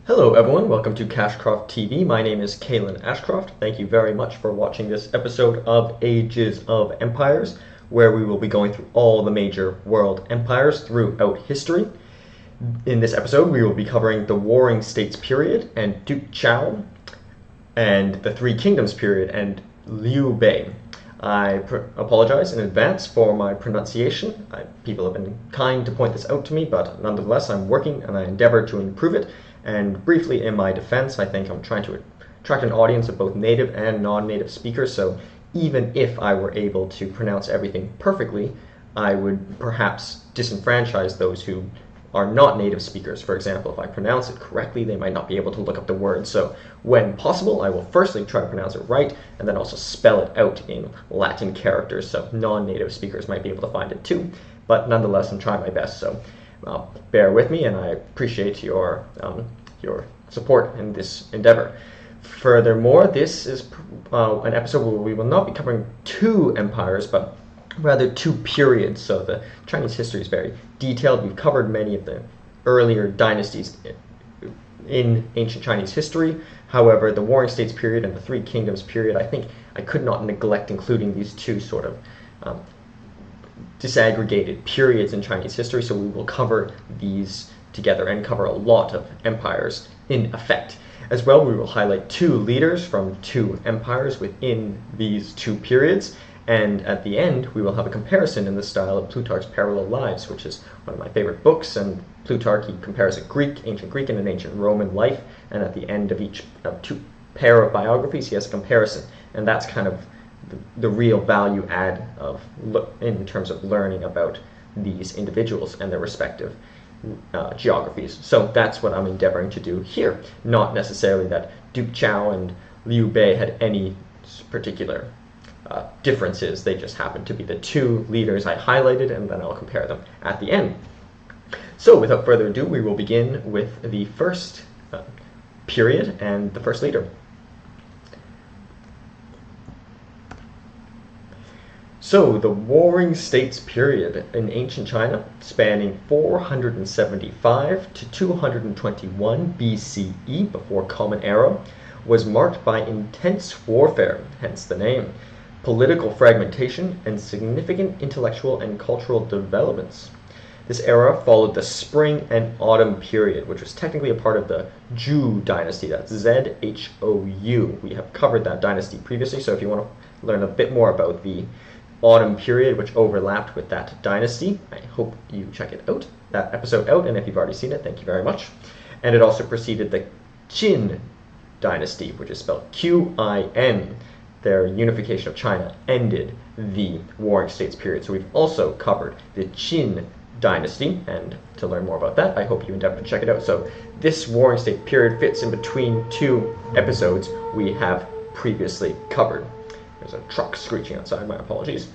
Hello everyone, welcome to Cashcroft TV. My name is Kalen Ashcroft. Thank you very much for watching this episode of Ages of Empires, where we will be going through all the major world empires throughout history. In this episode, we will be covering the Warring States period and Duke Xiao, and the Three Kingdoms period and Liu Bei. I apologize in advance for my pronunciation. People have been kind to point this out to me, but nonetheless, I'm working and I endeavor to improve it. And briefly, in my defense, I think I'm trying to attract an audience of both native and non-native speakers, so even if I were able to pronounce everything perfectly, I would perhaps disenfranchise those who are not native speakers. For example, if I pronounce it correctly, they might not be able to look up the word. So when possible, I will firstly try to pronounce it right, and then also spell it out in Latin characters, so non-native speakers might be able to find it too. But nonetheless, I'm trying my best, so bear with me, and I appreciate your support in this endeavor. Furthermore, this is an episode where we will not be covering two empires, but rather two periods. So the Chinese history is very detailed. We've covered many of the earlier dynasties in ancient Chinese history. However, the Warring States period and the Three Kingdoms period, I think I could not neglect including these two sort of disaggregated periods in Chinese history, so we will cover these together and cover a lot of empires in effect. As well, we will highlight two leaders from two empires within these two periods, and at the end we will have a comparison in the style of Plutarch's Parallel Lives, which is one of my favorite books, and Plutarch, he compares ancient Greek and an ancient Roman life, and at the end of each two pair of biographies he has a comparison, and that's kind of the real value add in terms of learning about these individuals and their respective geographies. So that's what I'm endeavoring to do here. Not necessarily that Duke Xiao and Liu Bei had any particular differences. They just happen to be the two leaders I highlighted, and then I'll compare them at the end. So without further ado, we will begin with the first period and the first leader. So, the Warring States period in ancient China, spanning 475 to 221 BCE, before Common Era, was marked by intense warfare, hence the name, political fragmentation, and significant intellectual and cultural developments. This era followed the Spring and Autumn period, which was technically a part of the Zhou dynasty. That's Z-H-O-U. We have covered that dynasty previously, so if you want to learn a bit more about the Autumn period, which overlapped with that dynasty, I hope you check that episode out, and if you've already seen it, thank you very much. And it also preceded the Qin dynasty, which is spelled Q-I-N. Their unification of China ended the Warring States period. So we've also covered the Qin dynasty, and to learn more about that, I hope you endeavor to check it out. So this Warring State period fits in between two episodes we have previously covered. There's a truck screeching outside, my apologies.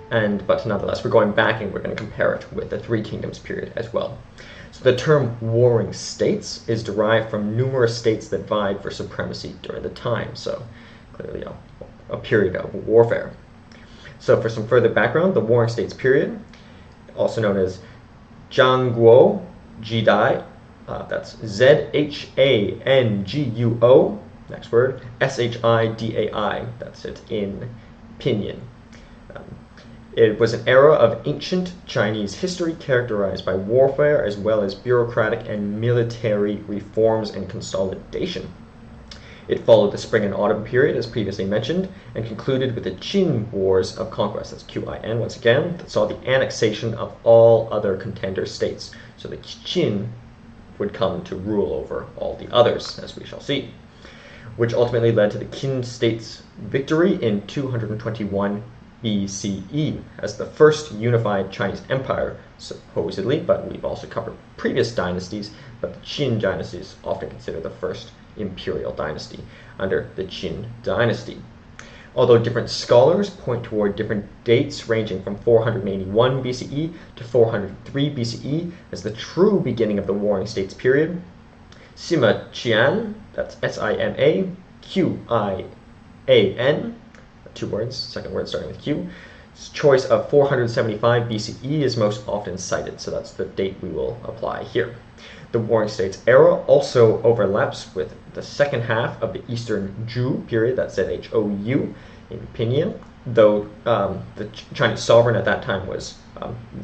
But nonetheless, we're going back and we're going to compare it with the Three Kingdoms period as well. So the term Warring States is derived from numerous states that vied for supremacy during the time, so clearly a period of warfare. So for some further background, the Warring States period, also known as Zhangguo Jidai, that's Z-H-A-N-G-U-O, next word, S-H-I-D-A-I, that's it in Pinyin. It was an era of ancient Chinese history characterized by warfare as well as bureaucratic and military reforms and consolidation. It followed the Spring and Autumn period, as previously mentioned, and concluded with the Qin Wars of Conquest, that's Q-I-N once again, that saw the annexation of all other contender states. So the Qin would come to rule over all the others, as we shall see, which ultimately led to the Qin states' victory in 221 BCE as the first unified Chinese empire, supposedly, but we've also covered previous dynasties, but the Qin dynasty is often considered the first imperial dynasty under the Qin dynasty. Although different scholars point toward different dates ranging from 481 BCE to 403 BCE as the true beginning of the Warring States period, Sima Qian, that's S-I-M-A-Q-I-A-N, two words, second word starting with Q, choice of 475 BCE is most often cited, so that's the date we will apply here. The Warring States era also overlaps with the second half of the Eastern Zhou period, that's ZHOU in pinyin, though the Chinese sovereign at that time was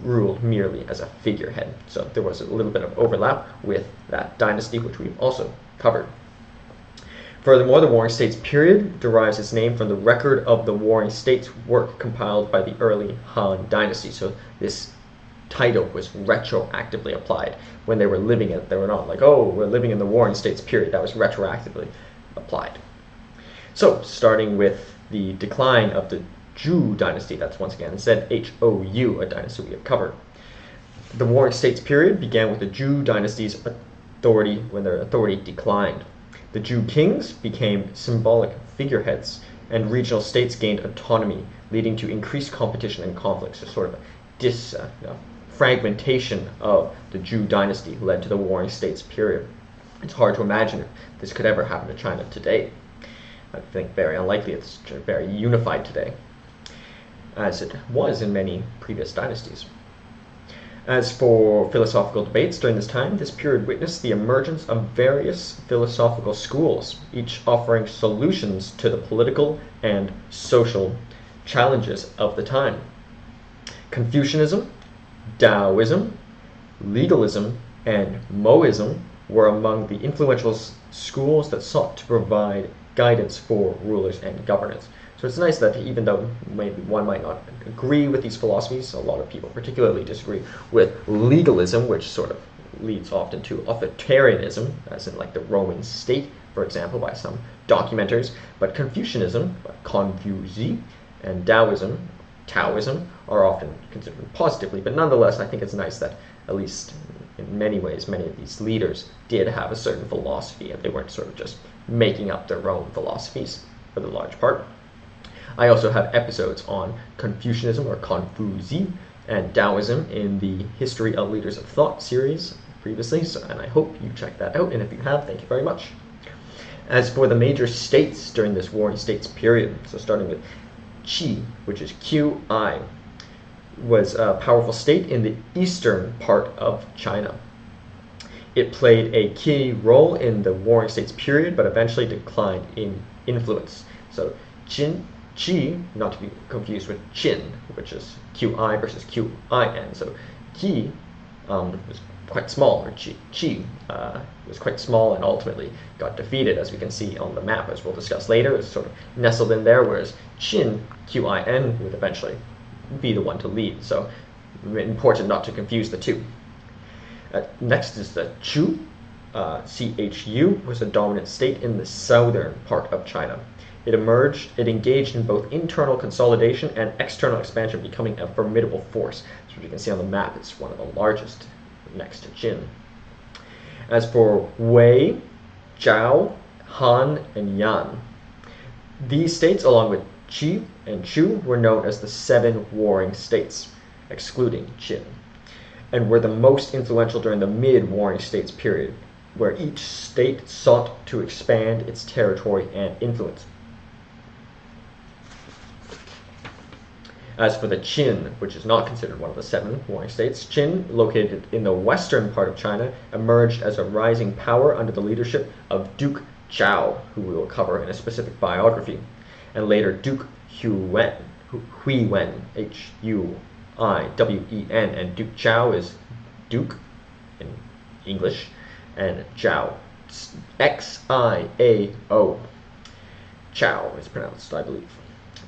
ruled merely as a figurehead. So there was a little bit of overlap with that dynasty, which we've also covered. Furthermore, the Warring States period derives its name from the record of the Warring States work compiled by the early Han Dynasty. So this title was retroactively applied when they were living it. They were not like, oh, we're living in the Warring States period. That was retroactively applied. So starting with the decline of the Zhou dynasty, that's once again ZHOU, a dynasty we have covered. The Warring States period began with the Zhou dynasty's authority when their authority declined. The Zhou kings became symbolic figureheads, and regional states gained autonomy, leading to increased competition and conflicts. So sort of fragmentation of the Zhou dynasty led to the Warring States period. It's hard to imagine if this could ever happen to China today. I think very unlikely. It's very unified today, as it was in many previous dynasties. As for philosophical debates during this time, this period witnessed the emergence of various philosophical schools, each offering solutions to the political and social challenges of the time. Confucianism, Taoism, legalism, and Moism were among the influential schools that sought to provide guidance for rulers and governance. So it's nice that even though maybe one might not agree with these philosophies, a lot of people particularly disagree with legalism, which sort of leads often to authoritarianism, as in like the Roman state, for example, by some documenters. But Confucianism, Confuzi, and Taoism are often considered positively. But nonetheless, I think it's nice that at least in many ways, many of these leaders did have a certain philosophy, and they weren't sort of just making up their own philosophies for the large part. I also have episodes on Confucianism or Confuzi and Taoism in the History of Leaders of Thought series previously, and I hope you check that out, and if you have, thank you very much. As for the major states during this Warring States period, so starting with Qi, which is QI, was a powerful state in the eastern part of China. It played a key role in the Warring States period, but eventually declined in influence. So Qi, not to be confused with Qin, which is QI versus QIN. So Qi was quite small, or Qi was quite small and ultimately got defeated, as we can see on the map, as we'll discuss later. It's sort of nestled in there, whereas Qin, QIN, would eventually be the one to lead. So important not to confuse the two. Next is the Chu. CHU was a dominant state in the southern part of China. It engaged in both internal consolidation and external expansion, becoming a formidable force. So you can see on the map, it's one of the largest next to Jin. As for Wei, Zhao, Han, and Yan, these states, along with Qi and Chu, were known as the Seven Warring States, excluding Qin, and were the most influential during the mid-Warring States period, where each state sought to expand its territory and influence. As for the Qin, which is not considered one of the seven warring states, Qin, located in the western part of China, emerged as a rising power under the leadership of Duke Zhao, who we will cover in a specific biography, and later Duke Huiwen, Huiwen, and Duke Zhao is Duke in English, and Zhao, Xiao. Zhao is pronounced, I believe.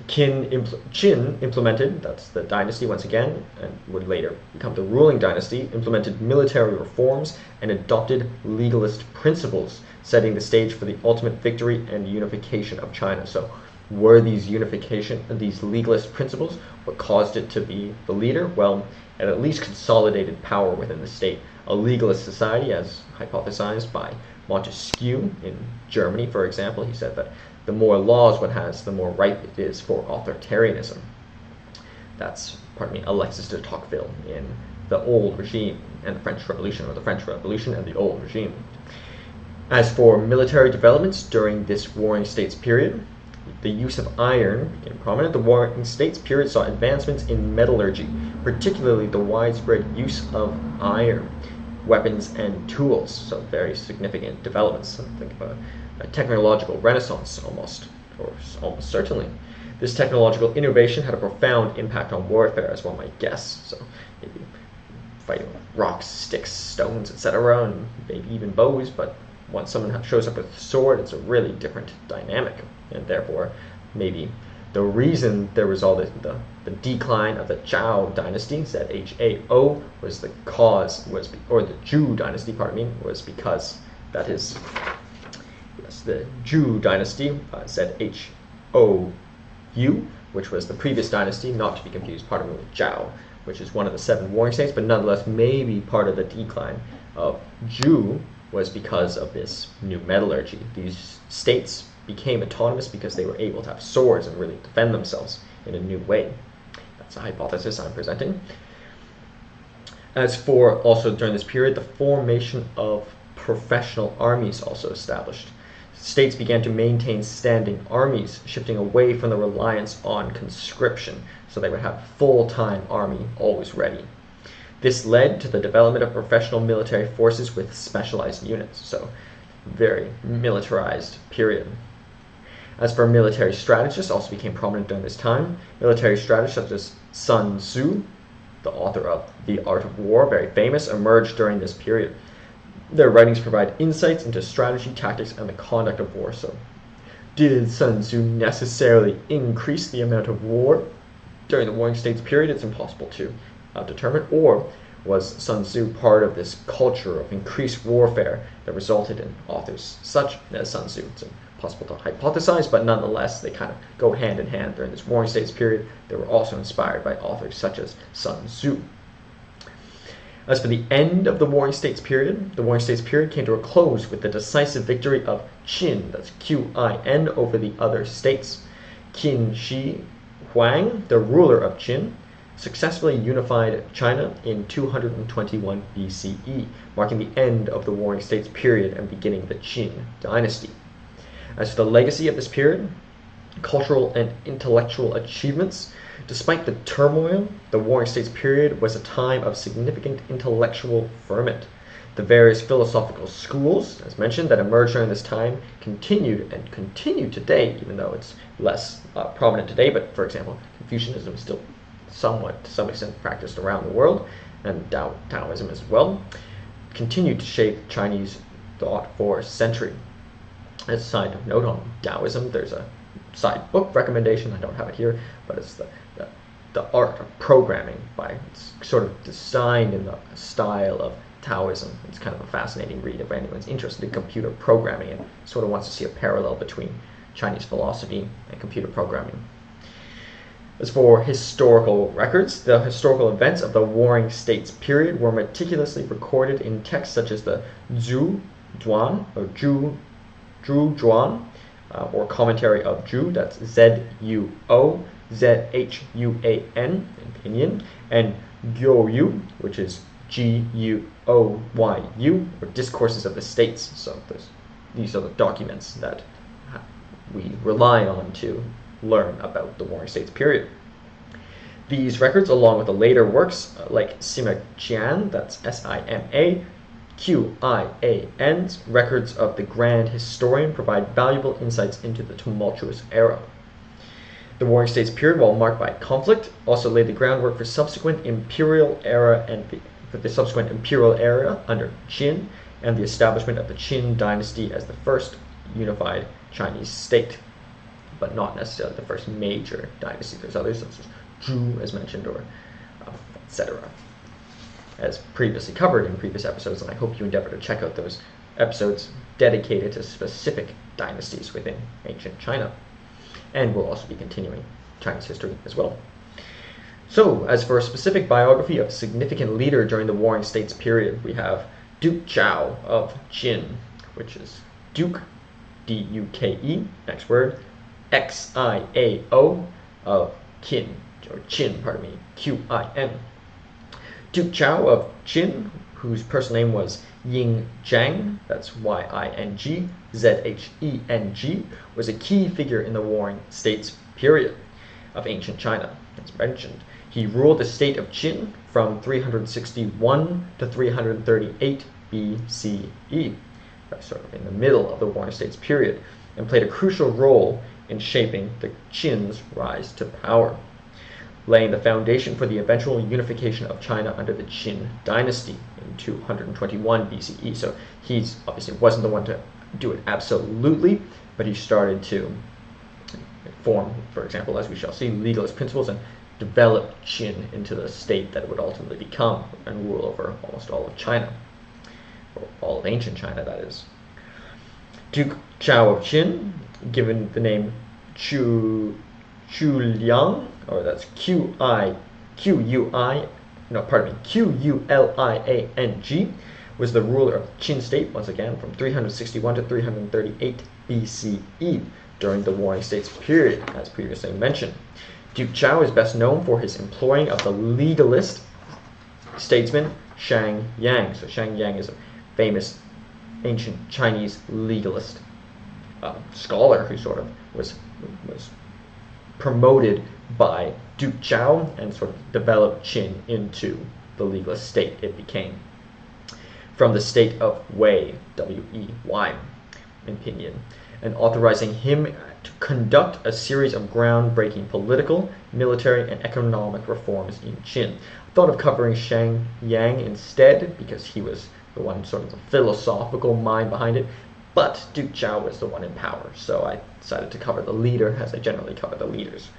Qin implemented, that's the dynasty once again, and would later become the ruling dynasty, implemented military reforms and adopted legalist principles, setting the stage for the ultimate victory and unification of China. So were these legalist principles what caused it to be the leader? Well, it at least consolidated power within the state. A legalist society, as hypothesized by Montesquieu in Germany, for example, he said that the more laws one has, the more ripe it is for authoritarianism. That's, Alexis de Tocqueville in The Old Regime and the French Revolution, or the French Revolution and the Old Regime. As for military developments during this Warring States period, the use of iron became prominent. The Warring States period saw advancements in metallurgy, particularly the widespread use of iron. weapons and tools. So very significant developments. So think of a technological renaissance almost certainly. This technological innovation had a profound impact on warfare, as one might guess. So maybe fighting with rocks, sticks, stones, etc., and maybe even bows, but once someone shows up with a sword, it's a really different dynamic, and therefore maybe the reason there was all the decline of the Zhao dynasty, Zhao, was the cause, or the Zhou dynasty, pardon me, was because that is, yes, the Zhou dynasty, Zhou, which was the previous dynasty, not to be confused, pardon me, with Zhao, which is one of the 7 warring states, but nonetheless maybe part of the decline of Zhou was because of this new metallurgy. These states became autonomous because they were able to have swords and really defend themselves in a new way. That's a hypothesis I'm presenting. As for also during this period, the formation of professional armies also established. States began to maintain standing armies, shifting away from the reliance on conscription, so they would have a full-time army always ready. This led to the development of professional military forces with specialized units, so very militarized period. As for military strategists, also became prominent during this time. Military strategists such as Sun Tzu, the author of The Art of War, very famous, emerged during this period. Their writings provide insights into strategy, tactics, and the conduct of war. So, did Sun Tzu necessarily increase the amount of war during the Warring States period? It's impossible to determine. Or was Sun Tzu part of this culture of increased warfare that resulted in authors such as Sun Tzu? It's impossible to hypothesize, but nonetheless, they kind of go hand in hand during this Warring States period. They were also inspired by authors such as Sun Tzu. As for the end of the Warring States period came to a close with the decisive victory of Qin, that's Qin, over the other states. Qin Shi Huang, the ruler of Qin, successfully unified China in 221 BCE, marking the end of the Warring States period and beginning the Qin dynasty. As for the legacy of this period, cultural and intellectual achievements, despite the turmoil, the Warring States period was a time of significant intellectual ferment. The various philosophical schools, as mentioned, that emerged during this time continued and continue today, even though it's less prominent today. But for example, Confucianism is still somewhat, to some extent, practiced around the world, and Taoism as well, continued to shape Chinese thought for a century. As a side note on Taoism, there's a side book recommendation. I don't have it here, but it's the art of programming. It's sort of designed in the style of Taoism. It's kind of a fascinating read if anyone's interested in computer programming and sort of wants to see a parallel between Chinese philosophy and computer programming. As for historical records, the historical events of the Warring States period were meticulously recorded in texts such as the Zhu Zhuan, or Commentary of Zhu, that's Zuo, Zhuan in pinyin, and Gyouyu, which is Guoyu, or Discourses of the States. So these are the documents that we rely on to learn about the Warring States period. These records, along with the later works like Sima Qian, that's Sima Qian's records of the Grand Historian, provide valuable insights into the tumultuous era. The Warring States period, while marked by conflict, also laid the groundwork for subsequent imperial era under Qin, and the establishment of the Qin dynasty as the first unified Chinese state, but not necessarily the first major dynasty. There's others such as Zhu, as mentioned, or etc., as previously covered in previous episodes, and I hope you endeavor to check out those episodes dedicated to specific dynasties within ancient China. And we'll also be continuing Chinese history as well. So, as for a specific biography of a significant leader during the Warring States period, we have Duke Zhao of Qin, which is Duke, D-U-K-E, next word, Xiao of Qin, or Qin, pardon me, Q-I-N. Duke Zhao of Qin, whose personal name was Ying Zhang, that's Y-I-N-G, Z-H-E-N-G, was a key figure in the Warring States period of ancient China, as mentioned. He ruled the state of Qin from 361 to 338 BCE, sort of in the middle of the Warring States period, and played a crucial role in shaping the Qin's rise to power, laying the foundation for the eventual unification of China under the Qin dynasty in 221 BCE. So he's obviously wasn't the one to do it absolutely, but he started to form, for example, as we shall see, legalist principles and develop Qin into the state that it would ultimately become and rule over almost all of China, or all of ancient China, that is. Duke Xiao of Qin, given the name Quliang, or that's Quliang, was the ruler of the Qin state, once again, from 361 to 338 BCE, during the Warring States period, as previously mentioned. Duke Xiao is best known for his employing of the legalist statesman Shang Yang. So Shang Yang is a famous ancient Chinese legalist scholar who sort of was promoted by Duke Xiao and sort of developed Qin into the legalist state it became. From the state of Wei, W-E-Y, in pinyin, and authorizing him to conduct a series of groundbreaking political, military, and economic reforms in Qin. I thought of covering Shang Yang instead because he was the one sort of the philosophical mind behind it, but Duke Xiao was the one in power, so I decided to cover the leader as I generally cover the leaders.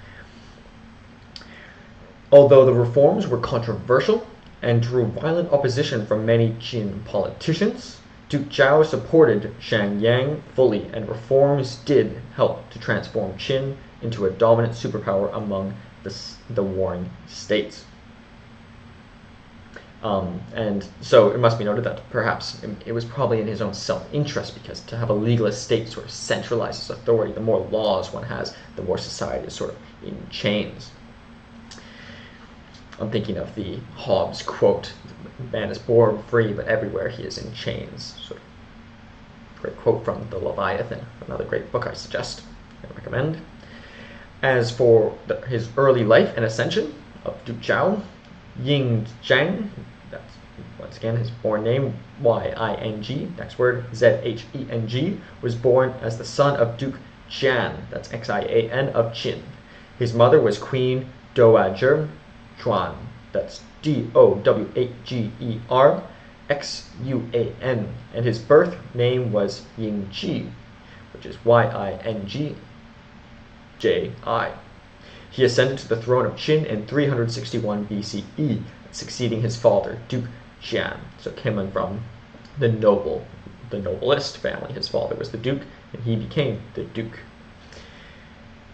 Although the reforms were controversial and drew violent opposition from many Qin politicians, Duke Xiao supported Shang Yang fully, and reforms did help to transform Qin into a dominant superpower among the warring states. And so it must be noted that perhaps it was probably in his own self-interest, because to have a legalist state sort of centralizes authority. The more laws one has, the more society is sort of in chains. I'm thinking of the Hobbes quote, "Man is born free, but everywhere he is in chains." Sort of great quote from the Leviathan, another great book I suggest and recommend. As for his early life and ascension of Duke Xiao, Ying Zhang, that's once again his born name, Y-I-N-G, next word, Z-H-E-N-G, was born as the son of Duke Jian, that's X-I-A-N, of Qin. His mother was Queen Dowager Chuan, that's D-O-W-A-G-E-R X-U-A-N, and his birth name was Yingji, which is Y-I-N-G-J-I. He ascended to the throne of Qin in 361 BCE, succeeding his father, Duke Jian. So coming from the noblest family. His father was the duke, and he became the duke.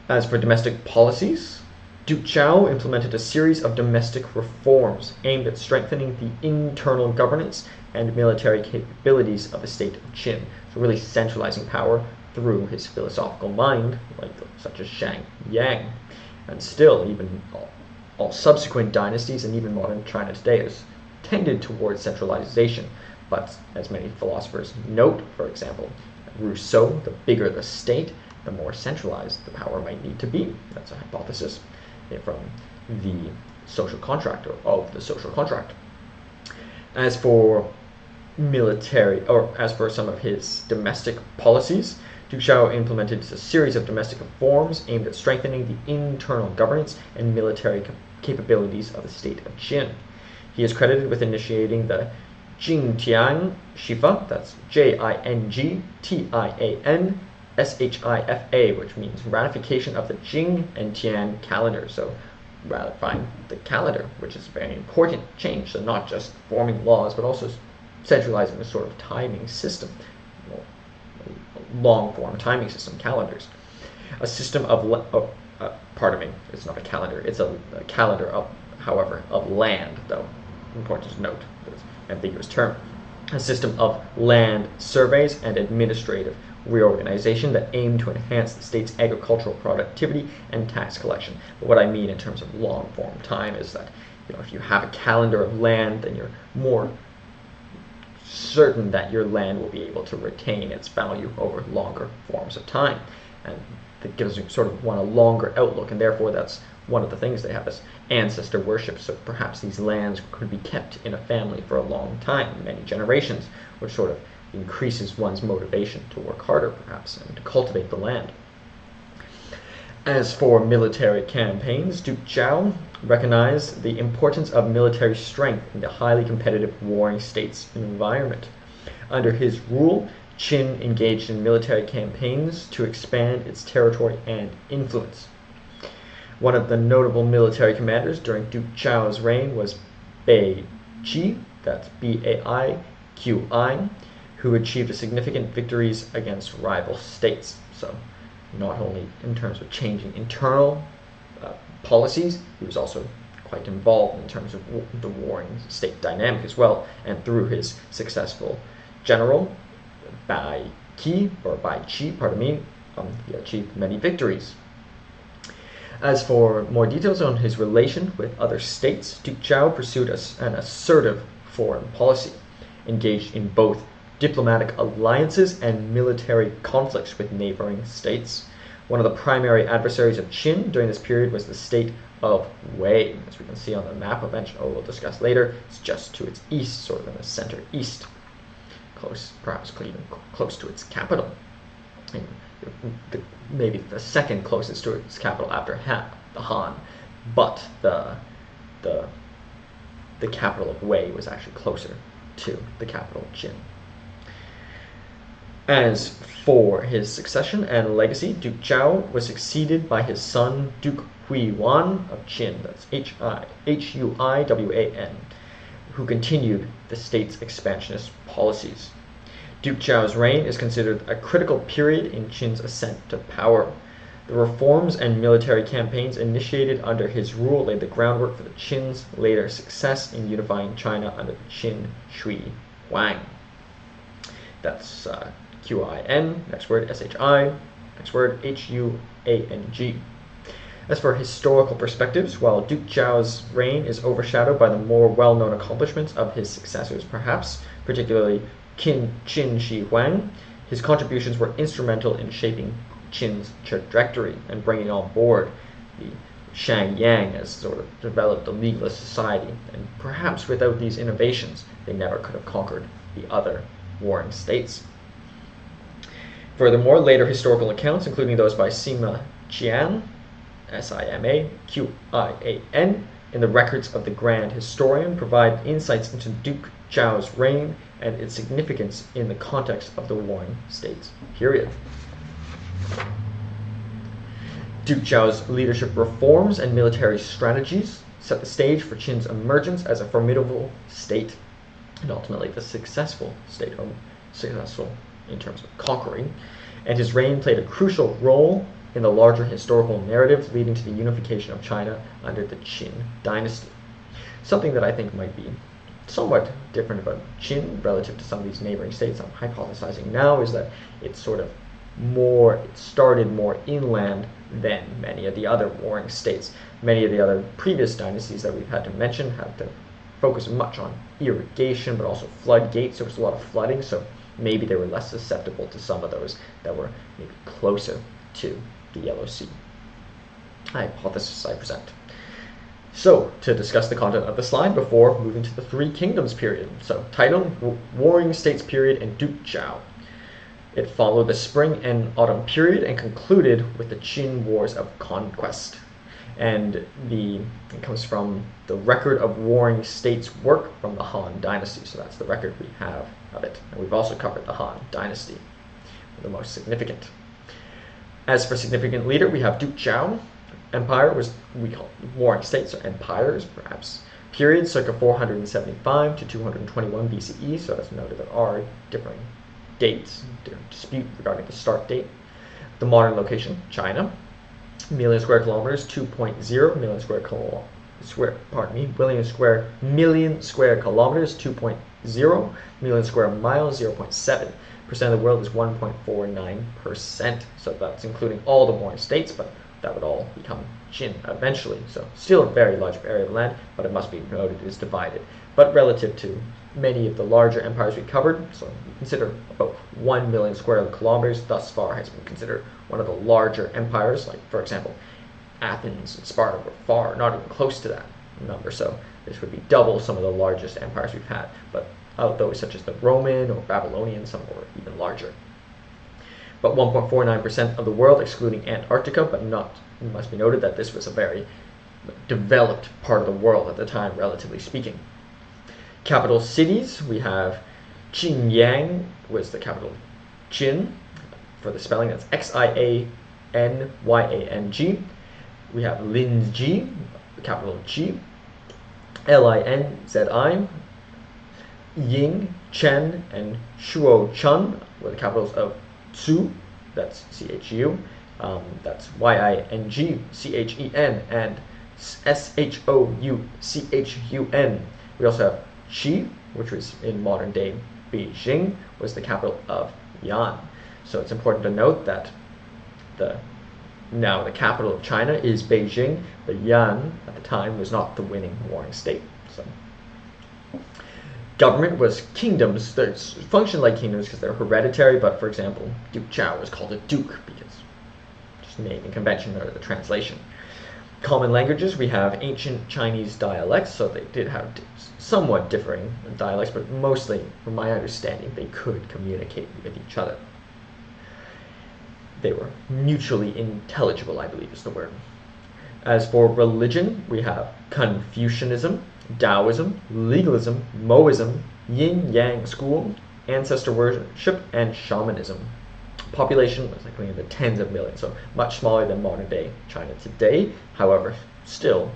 As for domestic policies, Duke Xiao implemented a series of domestic reforms aimed at strengthening the internal governance and military capabilities of the state of Qin, so really centralizing power through his philosophical mind, such as Shang Yang. And still, even all subsequent dynasties and even modern China today has tended towards centralization. But as many philosophers note, for example, Rousseau, the bigger the state, the more centralized the power might need to be. That's a hypothesis from the social contract, or of the social contract. As for some of his domestic policies, Duke Xiao implemented a series of domestic reforms aimed at strengthening the internal governance and military capabilities of the state of Qin. He is credited with initiating the Jingtian Shifa, that's Jingtianshifa, which means ratification of the Jing and Tian calendar. So ratifying the calendar, which is a very important change. So not just forming laws, but also centralizing a sort of timing system, long-form timing system, calendars. A system of, pardon me, it's not a calendar, it's a calendar of, however, of land, though important to note, it's an ambiguous term. A system of land surveys and administrative reorganization that aim to enhance the state's agricultural productivity and tax collection. But what I mean in terms of long-form time is that, if you have a calendar of land, then you're more certain that your land will be able to retain its value over longer forms of time, and that gives you sort of a longer outlook, and therefore that's one of the things they have is ancestor worship, so perhaps these lands could be kept in a family for a long time, many generations, which sort of increases one's motivation to work harder, perhaps, and to cultivate the land. As for military campaigns, Duke Xiao recognized the importance of military strength in the highly competitive warring states environment. Under his rule, Qin engaged in military campaigns to expand its territory and influence. One of the notable military commanders during Duke Xiao's reign was Bei Qi, that's Baiqi, who achieved significant victories against rival states. So, not only in terms of changing internal policies, he was also quite involved in terms of the warring state dynamic as well, and through his successful general, Bai Qi, he achieved many victories. As for more details on his relation with other states, Duke Xiao pursued an assertive foreign policy, engaged in both diplomatic alliances and military conflicts with neighboring states. One of the primary adversaries of Qin during this period was the state of Wei. As we can see on the map we'll discuss later, it's just to its east, sort of in the center east, perhaps even close to its capital. And maybe the second closest to its capital after the Han, but the capital of Wei was actually closer to the capital of Qin. As for his succession and legacy, Duke Xiao was succeeded by his son Duke Huiwan of Qin, that's Huiwan, who continued the state's expansionist policies. Duke Xiao's reign is considered a critical period in Qin's ascent to power. The reforms and military campaigns initiated under his rule laid the groundwork for the Qin's later success in unifying China under the Qin Shui Huang. That's Qin, next word Shi, next word Huang. As for historical perspectives, while Duke Xiao's reign is overshadowed by the more well-known accomplishments of his successors, perhaps, particularly Qin Shi Huang, his contributions were instrumental in shaping Qin's trajectory and bringing on board the Shangyang as sort of developed a legalist society, and perhaps without these innovations, they never could have conquered the other warring states. Furthermore, later historical accounts, including those by Sima Qian, Simaqian, in the records of the Grand Historian, provide insights into Duke Xiao's reign and its significance in the context of the warring states period. Duke Xiao's leadership reforms and military strategies set the stage for Qin's emergence as a formidable state, and ultimately the successful state, successful in terms of conquering, and his reign played a crucial role in the larger historical narrative leading to the unification of China under the Qin dynasty. Something that I think might be somewhat different about Qin relative to some of these neighboring states I'm hypothesizing now is that it started more inland than many of the other warring states. Many of the other previous dynasties that we've had to mention had to focus much on irrigation, but also floodgates. There was a lot of flooding, so maybe they were less susceptible to some of those that were maybe closer to the Yellow Sea. Hypothesis I present. So, to discuss the content of the slide before moving to the Three Kingdoms period. So, title, Warring States period and Duke Xiao. It followed the spring and autumn period and concluded with the Qin Wars of Conquest. And it comes from the record of warring states work from the Han Dynasty. So that's the record we have of it. And we've also covered the Han Dynasty, the most significant. As for significant leader, we have Duke Xiao. Empire we call warring states, or empires, perhaps. Period, circa 475 to 221 BCE. So as noted, there are differing dates, dispute regarding the start date. The modern location, China. Million square kilometers, 2.0 million square million square kilometers, 2.0 million square miles, 0.7%. Of the world is 1.49%. So that's including all the warring states, but that would all become Qin eventually. So still a very large area of land, but it must be noted is divided. But relative to many of the larger empires we covered, so we consider about 1 million square kilometers thus far has been considered one of the larger empires, like for example, Athens and Sparta were far, not even close to that number. So this would be double some of the largest empires we've had. But out those such as the Roman or Babylonian, some were even larger. But 1.49% of the world, excluding Antarctica, but not, it must be noted that this was a very developed part of the world at the time, relatively speaking. Capital cities, we have Xianyang was the capital of Jin. For the spelling, that's Xianyang. We have Linji, the capital of Ji. Linzi. Ying, Chen, and Shuochun were the capitals of Tsu, that's Chu, that's Yingchen, and Shouchun. We also have Xi, which was in modern day Beijing, was the capital of Yan. So it's important to note that now the capital of China is Beijing, but Yan at the time was not the winning warring state. So government was kingdoms. They functioned like kingdoms because they're hereditary, but for example, Duke Xiao was called a duke because just naming convention or the translation. Common languages, we have ancient Chinese dialects, so they did have somewhat differing dialects, but mostly, from my understanding, they could communicate with each other. They were mutually intelligible, I believe is the word. As for religion, we have Confucianism, Taoism, legalism, Moism, Yin-Yang school, ancestor worship, and shamanism. Population was likely in the tens of millions, so much smaller than modern day China today. However, still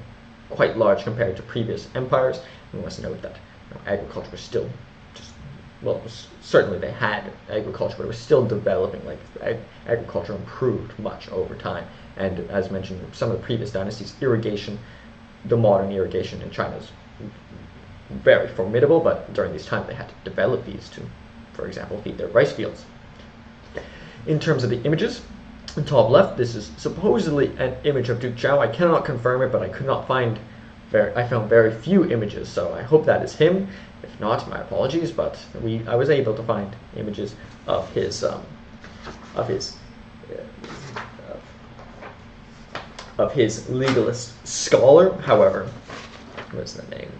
quite large compared to previous empires. We must note that agriculture was still certainly they had agriculture, but it was still developing. Like agriculture improved much over time. And as mentioned, some of the previous dynasties, irrigation, the modern irrigation in China is very formidable, but during these times they had to develop these to, for example, feed their rice fields. In terms of the images, the top left, this is supposedly an image of Duke Xiao. I cannot confirm it, but I could not find I found very few images, so I hope that is him. If not, my apologies, but I was able to find images of his legalist scholar. However, what's the name?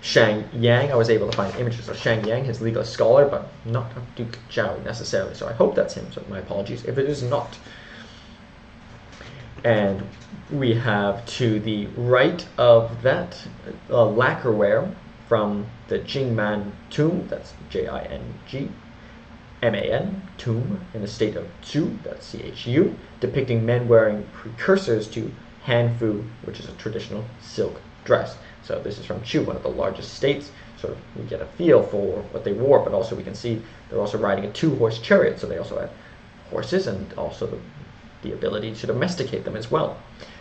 Shang Yang. I was able to find images of Shang Yang, his legalist scholar, but not of Duke Xiao necessarily. So I hope that's him. So my apologies if it is not. And we have to the right of that lacquerware from the Jingman tomb, that's Jingman, tomb in the state of Zhu, that's Chu, depicting men wearing precursors to Hanfu, which is a traditional silk dress. So this is from Chu, one of the largest states. Sort of we get a feel for what they wore, but also we can see they're also riding a two-horse chariot, so they also had horses and also the ability to domesticate them as well.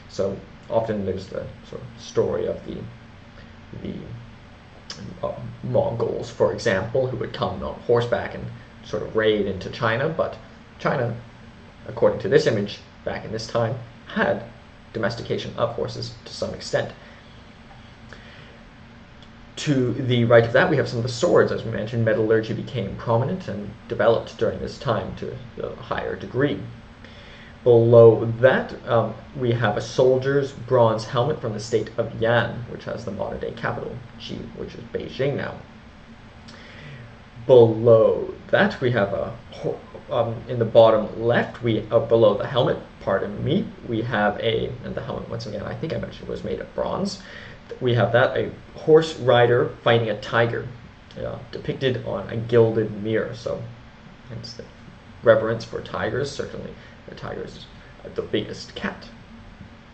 So often there's the sort of story of the Mongols, for example, who would come on horseback and sort of raid into China, but China, according to this image, back in this time, had domestication of horses to some extent. To the right of that, we have some of the swords. As we mentioned, metallurgy became prominent and developed during this time to a higher degree. Below that, we have a soldier's bronze helmet from the state of Yan, which has the modern-day capital, Xi, which is Beijing now. Below that, we have in the bottom left, below the helmet, pardon me, we have and the helmet, once again, I think I mentioned was made of bronze. We have a horse rider fighting a tiger, depicted on a gilded mirror. So, hence the reverence for tigers. Certainly, the tiger is the biggest cat.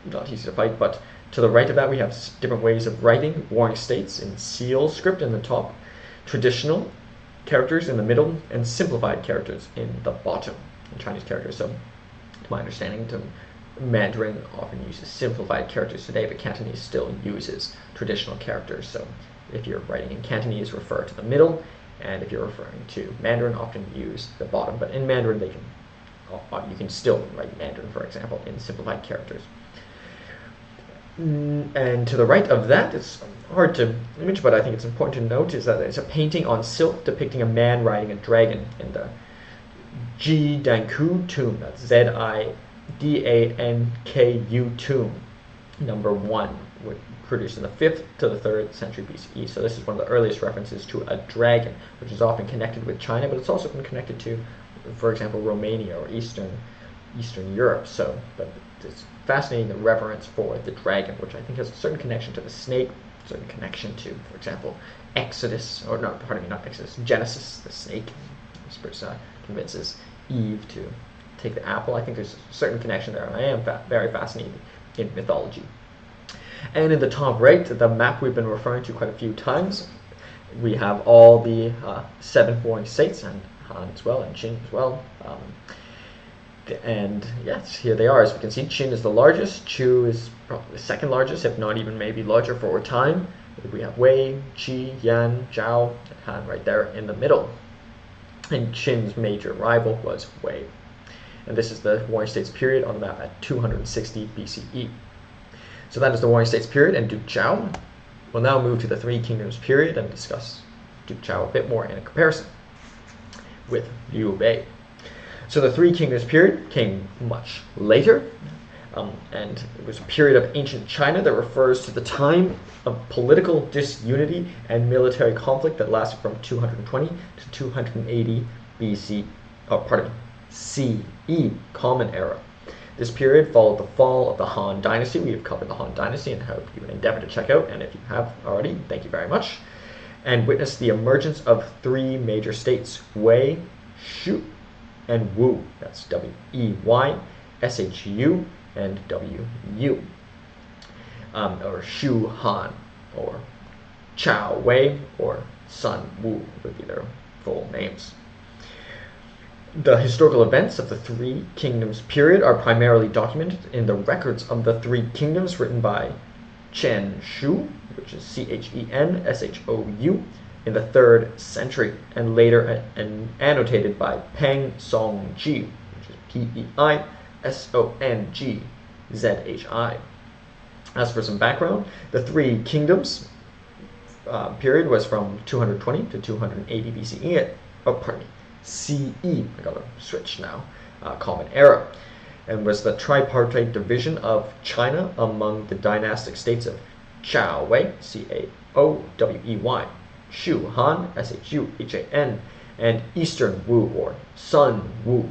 Not easy to fight, but to the right of that, we have different ways of writing warring states in seal script in the top, traditional characters in the middle, and simplified characters in the bottom, in Chinese characters. So, to my understanding, Mandarin often uses simplified characters today, but Cantonese still uses traditional characters. So if you're writing in Cantonese, refer to the middle, and if you're referring to Mandarin, often use the bottom. But in Mandarin, you can still write Mandarin, for example, in simplified characters. And to the right of that, it's hard to image, but I think it's important to note, is that it's a painting on silk depicting a man riding a dragon in the Ji Danku tomb. That's Danku tomb, number 1, produced in the 5th to the 3rd century BCE. So this is one of the earliest references to a dragon, which is often connected with China, but it's also been connected to, for example, Romania or Eastern Europe. So, but it's fascinating, the reverence for the dragon, which I think has a certain connection to the snake, certain connection to, for example, Genesis, the snake. Convinces Eve to take the apple. I think there's a certain connection there, and I am very fascinated in mythology. And in the top right, the map we've been referring to quite a few times, we have all the 7 warring states, and Han as well, and Qin as well. And yes, here they are. As we can see, Qin is the largest, Chu is probably the second largest, if not even maybe larger for our time. We have Wei, Qi, Yan, Zhao, and Han right there in the middle. And Qin's major rival was Wei. And this is the Warring States period on the map at 260 BCE. So that is the Warring States period and Duke Zhao. We'll now move to the Three Kingdoms period and discuss Duke Zhao a bit more in a comparison with Liu Bei. So the Three Kingdoms period came much later, and it was a period of ancient China that refers to the time of political disunity and military conflict that lasted from 220 to 280 CE, Common Era. This period followed the fall of the Han Dynasty. We have covered the Han Dynasty and hope you endeavor to check out, and if you have already, thank you very much. And witnessed the emergence of 3 major states, Wei, Shu, and Wu. That's W-E-Y, S-H-U, and W-U. Or Shu Han, or Chao Wei, or Sun Wu would be their full names. The historical events of the Three Kingdoms period are primarily documented in the records of the Three Kingdoms written by Chen Shu, which is C-H-E-N-S-H-O-U, in the 3rd century, and later annotated by Peng Songji, which is P-E-I-S-O-N-G-Z-H-I. As for some background, the Three Kingdoms period was from 220 to 280 BCE. CE, I gotta switch now, Common Era, and was the tripartite division of China among the dynastic states of Chao Wei, C-A-O-W-E-Y, Shu Han, S-H-U-H-A-N, and Eastern Wu, or Sun Wu.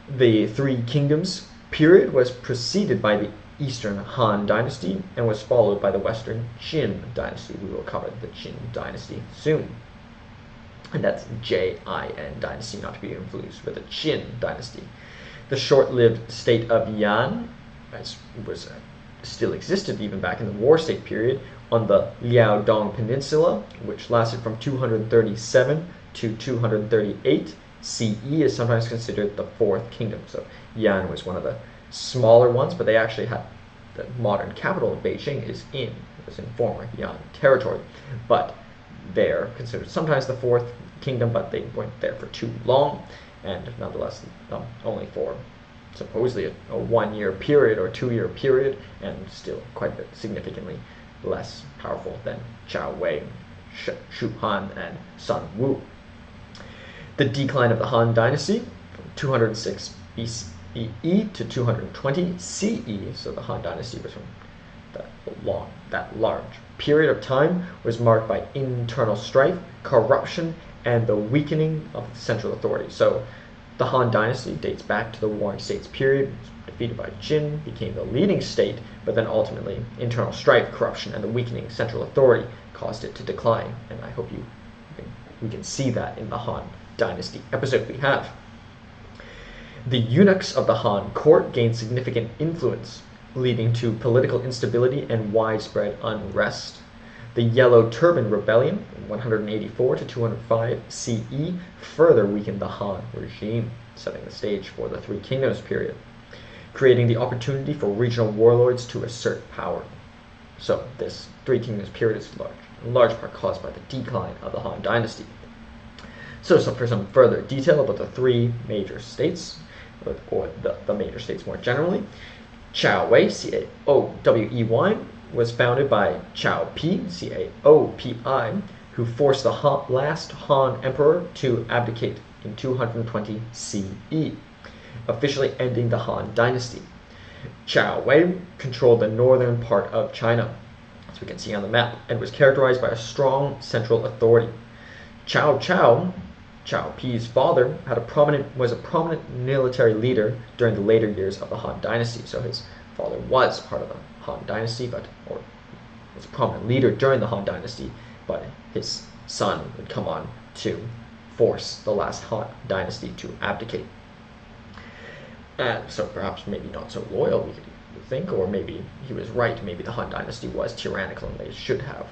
The Three Kingdoms period was preceded by the Eastern Han Dynasty and was followed by the Western Qin Dynasty. We will cover the Qin Dynasty soon. And that's J-I-N Dynasty, not to be confused with the Qin Dynasty. The short-lived state of Yan still existed even back in the War State period on the Liaodong Peninsula, which lasted from 237 to 238 CE, is sometimes considered the 4th kingdom. So Yan was one of the smaller ones, but they actually had the modern capital of Beijing was in former Yan territory. But they're considered sometimes the 4th kingdom, but they weren't there for too long, and nonetheless only for supposedly a 1-year period or 2-year period, and still quite a bit significantly less powerful than Chao Wei, Shu Han, and Sun Wu. The decline of the Han Dynasty from 206 BCE to 220 CE, so the Han Dynasty was from that large period of time, was marked by internal strife, corruption, and the weakening of the central authority. So the Han Dynasty dates back to the Warring States period, was defeated by Qin, became the leading state, but then ultimately internal strife, corruption, and the weakening central authority caused it to decline. And I hope we can see that in the Han Dynasty episode we have. The eunuchs of the Han court gained significant influence, leading to political instability and widespread unrest. The Yellow Turban Rebellion, 184 to 205 CE, further weakened the Han regime, setting the stage for the Three Kingdoms period, creating the opportunity for regional warlords to assert power. So this Three Kingdoms period is in large part caused by the decline of the Han Dynasty. So for some further detail about the 3 major states, or the major states more generally, Chao Wei, C-A-O-W-E-Y, was founded by Chao Pi, C-A-O-P-I, who forced the last Han emperor to abdicate in 220 CE. officially ending the Han Dynasty. Xiao Wei controlled the northern part of China, as we can see on the map, and was characterized by a strong central authority. Xiao Pease's father, was a prominent military leader during the later years of the Han Dynasty. So his father was part of the Han Dynasty, or was a prominent leader during the Han Dynasty, but his son would come on to force the last Han Dynasty to abdicate. And so perhaps maybe not so loyal, we could think, or maybe he was right. Maybe the Han Dynasty was tyrannical and they should have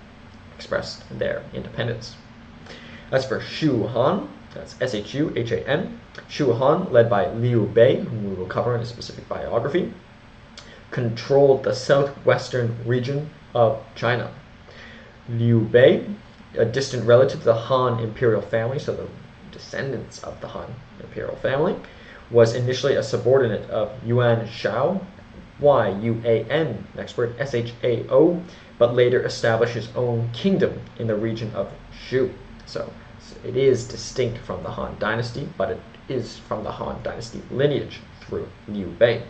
expressed their independence. As for Shu Han, that's S-H-U-H-A-N, Shu Han, led by Liu Bei, whom we will cover in a specific biography, controlled the southwestern region of China. Liu Bei, a distant relative of the Han imperial family, so the descendants of the Han imperial family, was initially a subordinate of Yuan Shao, Y-U-A-N, next word S-H-A-O, but later established his own kingdom in the region of Shu. So it is distinct from the Han Dynasty, but it is from the Han Dynasty lineage through Liu Bei.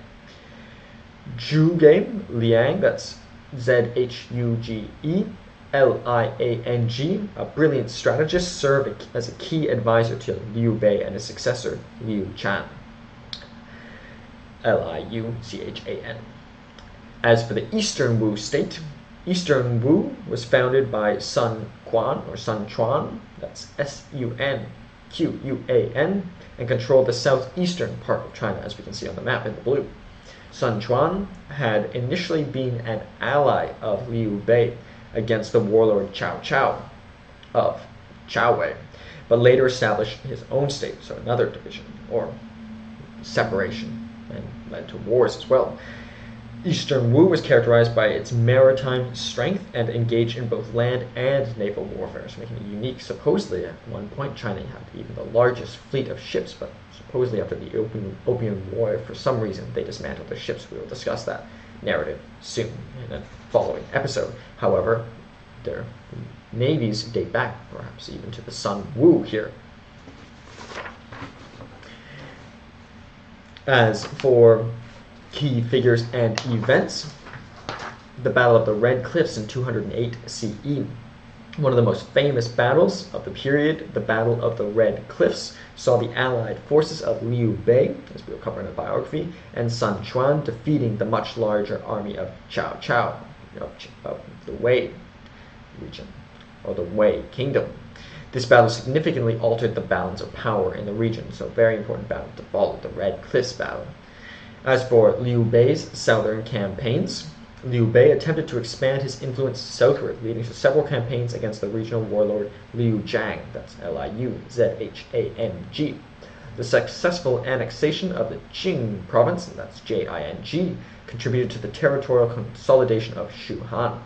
Zhuge Liang, that's Z-H-U-G-E Liang, a brilliant strategist, served as a key advisor to Liu Bei and his successor, Liu Chan. Liuchan. As for the Eastern Wu state, Eastern Wu was founded by Sun Quan, or Sun Quan, that's S-U-N-Q-U-A-N, and controlled the southeastern part of China, as we can see on the map in the blue. Sun Quan had initially been an ally of Liu Bei against the warlord Cao Cao of Xiao Wei, but later established his own state, so another division, or separation, and led to wars as well. Eastern Wu was characterized by its maritime strength and engaged in both land and naval warfare, so making it unique. Supposedly, at one point, China had even the largest fleet of ships, but supposedly after the Opium War, for some reason, they dismantled their ships. We will discuss that narrative soon in a following episode. However, their navies date back, perhaps even to the Sun Wu here. As for key figures and events, the Battle of the Red Cliffs in 208 CE. One of the most famous battles of the period, the Battle of the Red Cliffs, saw the allied forces of Liu Bei, as we will cover in a biography, and Sun Quan defeating the much larger army of Cao Cao of the Wei region, or the Wei kingdom. This battle significantly altered the balance of power in the region, so very important battle to follow, the Red Cliffs battle. As for Liu Bei's southern campaigns, Liu Bei attempted to expand his influence southward, leading to several campaigns against the regional warlord Liu Zhang, that's Liuzhang. The successful annexation of the Jing province, that's Jing, contributed to the territorial consolidation of Shu Han.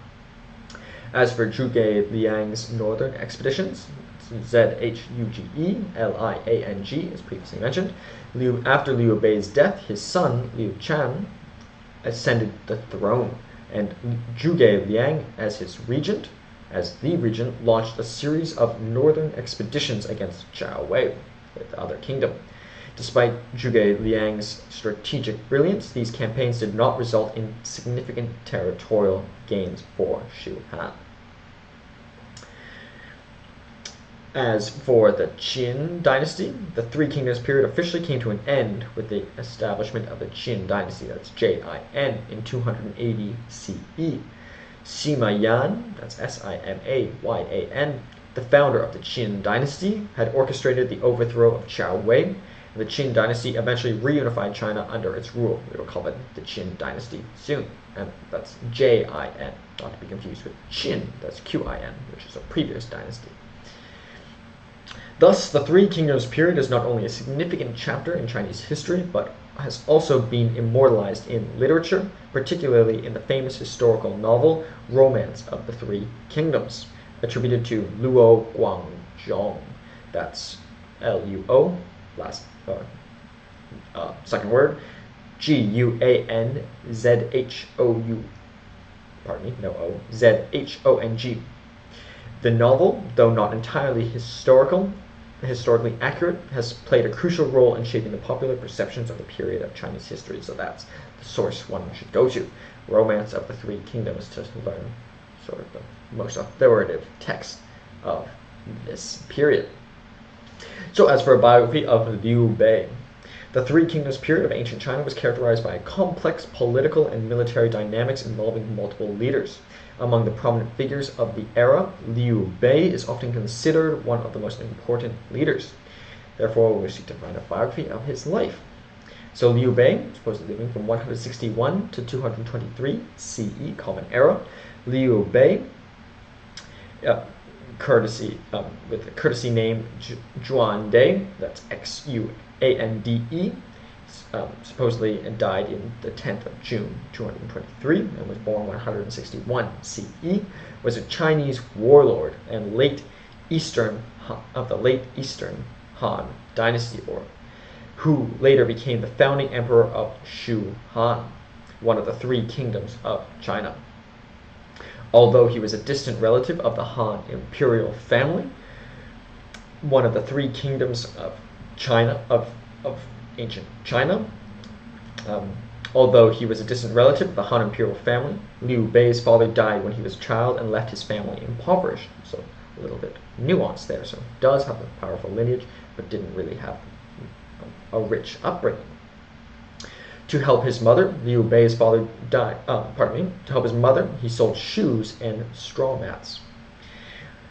As for Zhuge Liang's northern expeditions, Zhuge Liang, as previously mentioned, after Liu Bei's death, his son, Liu Chan, ascended the throne, and Zhuge Liang, as the regent, launched a series of northern expeditions against Xiao Wei, the other kingdom. Despite Zhuge Liang's strategic brilliance, these campaigns did not result in significant territorial gains for Shu Han. As for the Qin dynasty, the Three Kingdoms period officially came to an end with the establishment of the Qin dynasty, that's Jin, in 280 CE. Sima Yan, that's Simayan, the founder of the Qin dynasty, had orchestrated the overthrow of Xiao Wei, and the Qin dynasty eventually reunified China under its rule. We will call it the Qin dynasty soon, and that's Jin, not to be confused with Qin, that's Qin, which is a previous dynasty. Thus, the Three Kingdoms period is not only a significant chapter in Chinese history, but has also been immortalized in literature, particularly in the famous historical novel Romance of the Three Kingdoms, attributed to Luo Guangzhong, that's Luo, second word, Guanzhong. The novel, though not entirely historical, historically accurate, has played a crucial role in shaping the popular perceptions of the period of Chinese history. So that's the source one should go to. Romance of the Three Kingdoms, to learn sort of the most authoritative text of this period. So as for a biography of Liu Bei, the Three Kingdoms period of ancient China was characterized by complex political and military dynamics involving multiple leaders. Among the prominent figures of the era, Liu Bei is often considered one of the most important leaders. Therefore, we seek to find a biography of his life. So Liu Bei, supposedly living from 161 to 223 CE, Common Era. Liu Bei, with the courtesy name Xuande, that's Xuande, supposedly died in the 10th of June 223 and was born 161 CE, was a Chinese warlord and of the late Eastern Han dynasty, who later became the founding emperor of Shu Han, one of the three kingdoms of China. Although he was a distant relative of the Han imperial family, one of the three kingdoms of China, of ancient China, although he was a distant relative of the Han imperial family, Liu Bei's father died when he was a child and left his family impoverished. So a little bit nuanced there. So does have a powerful lineage, but didn't really have a rich upbringing. To help his mother, Liu Bei's father died. To help his mother, he sold shoes and straw mats,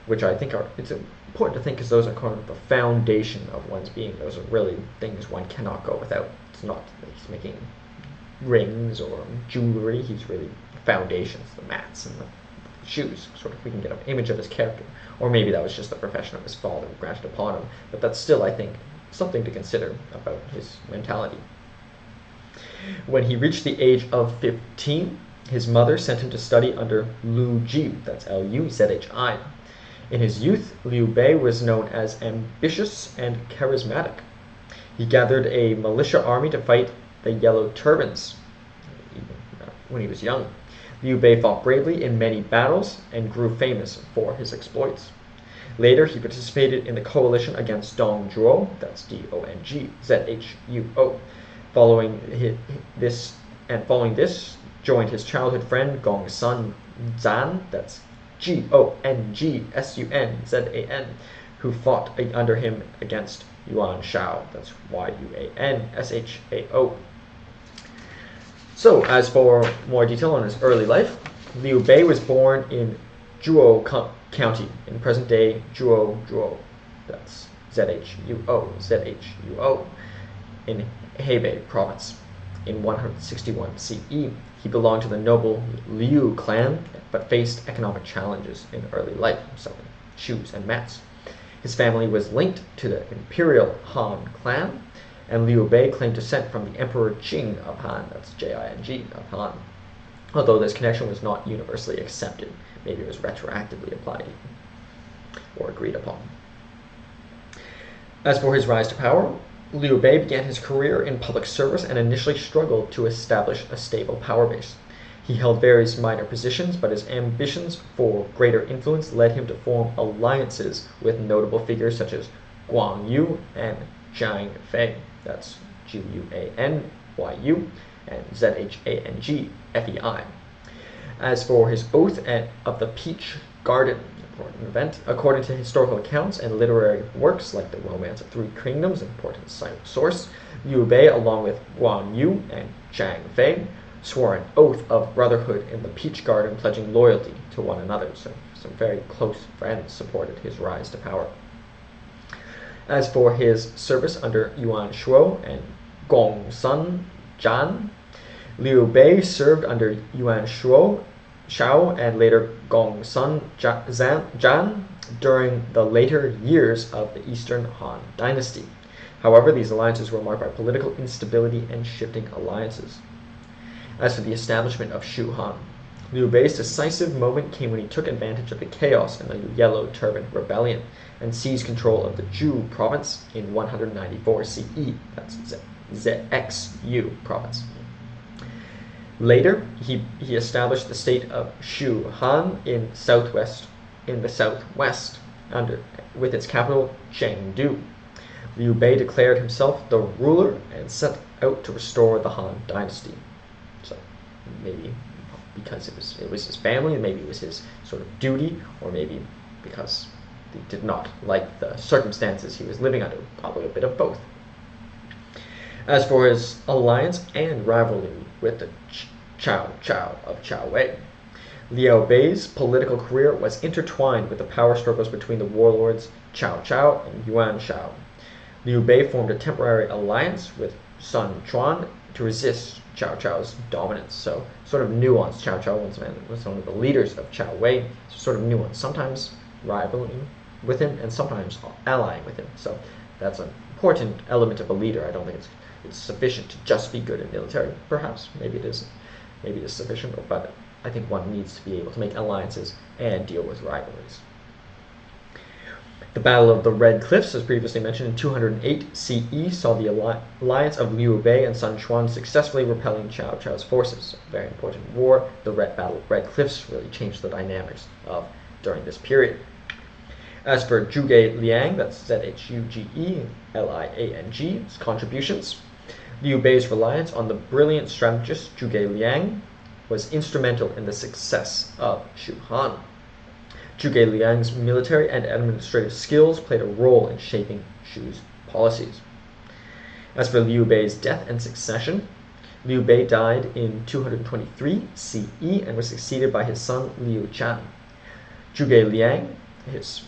which I think it's important to think because those are kind of the foundation of one's being. Those are really things one cannot go without. It's not that he's making rings or jewelry. He's really foundations, the mats and the shoes. Sort of, we can get an image of his character, or maybe that was just the profession of his father granted upon him. But that's still, I think, something to consider about his mentality. When he reached the age of 15, his mother sent him to study under Lu Ji, that's Luzhi. In his youth, Liu Bei was known as ambitious and charismatic. He gathered a militia army to fight the Yellow Turbans when he was young. Liu Bei fought bravely in many battles and grew famous for his exploits. Later, he participated in the coalition against Dong Zhuo, that's Dongzhuo. Following this, joined his childhood friend Gong Sun Zan, that's Gongsunzan, who fought under him against Yuan Shao, that's Yuanshao. So, as for more detail on his early life, Liu Bei was born in Zhuo County, in present-day Zhuo, that's Zhuo, in Hebei province. In 161 CE, he belonged to the noble Liu clan, but faced economic challenges in early life, selling shoes and mats. His family was linked to the imperial Han clan, and Liu Bei claimed descent from the Emperor Jing of Han, that's Jing of Han, although this connection was not universally accepted. Maybe it was retroactively applied or agreed upon. As for his rise to power, Liu Bei began his career in public service and initially struggled to establish a stable power base. He held various minor positions, but his ambitions for greater influence led him to form alliances with notable figures such as Guan Yu and Zhang Fei, that's Guanyu, and Zhangfei. As for his oath of the Peach Garden, important event, according to historical accounts and literary works like the Romance of Three Kingdoms, important source, Liu Bei, along with Guan Yu and Zhang Fei, swore an oath of brotherhood in the Peach Garden, pledging loyalty to one another. So some very close friends supported his rise to power. As for his service under Yuan Shuo and Gongsun Zhan, Liu Bei served under Yuan Shao and later Gongsun Zhan during the later years of the Eastern Han dynasty. However, these alliances were marked by political instability and shifting alliances. As for the establishment of Shu Han, Liu Bei's decisive moment came when he took advantage of the chaos in the Yellow Turban Rebellion and seized control of the Zhu province in 194 CE, that's Zxu province. Later, he established the state of Shu Han in the southwest, with its capital Chengdu. Liu Bei declared himself the ruler and set out to restore the Han dynasty. So maybe because it was his family, maybe it was his sort of duty, or maybe because he did not like the circumstances he was living under. Probably a bit of both. As for his alliance and rivalry with the Xiao of Xiao Wei, Liu Bei's political career was intertwined with the power struggles between the warlords Xiao and Yuan Shao. Liu Bei formed a temporary alliance with Sun Quan to resist Xiao's dominance. So sort of nuanced. Xiao was one of the leaders of Xiao Wei, so sort of nuanced, sometimes rivaling with him and sometimes allying with him. So that's an important element of a leader. I don't think it's sufficient to just be good in military. Perhaps, maybe it isn't. Maybe it is sufficient, but I think one needs to be able to make alliances and deal with rivalries. The Battle of the Red Cliffs, as previously mentioned, in 208 CE, saw the alliance of Liu Bei and Sun Quan successfully repelling Xiao's forces. A very important war. The Battle of Red Cliffs really changed the dynamics during this period. As for Zhuge Liang, that's Zhuge-Liang's contributions, Liu Bei's reliance on the brilliant strategist Zhuge Liang was instrumental in the success of Shu Han. Zhuge Liang's military and administrative skills played a role in shaping Shu's policies. As for Liu Bei's death and succession, Liu Bei died in 223 CE and was succeeded by his son Liu Chan. Zhuge Liang, his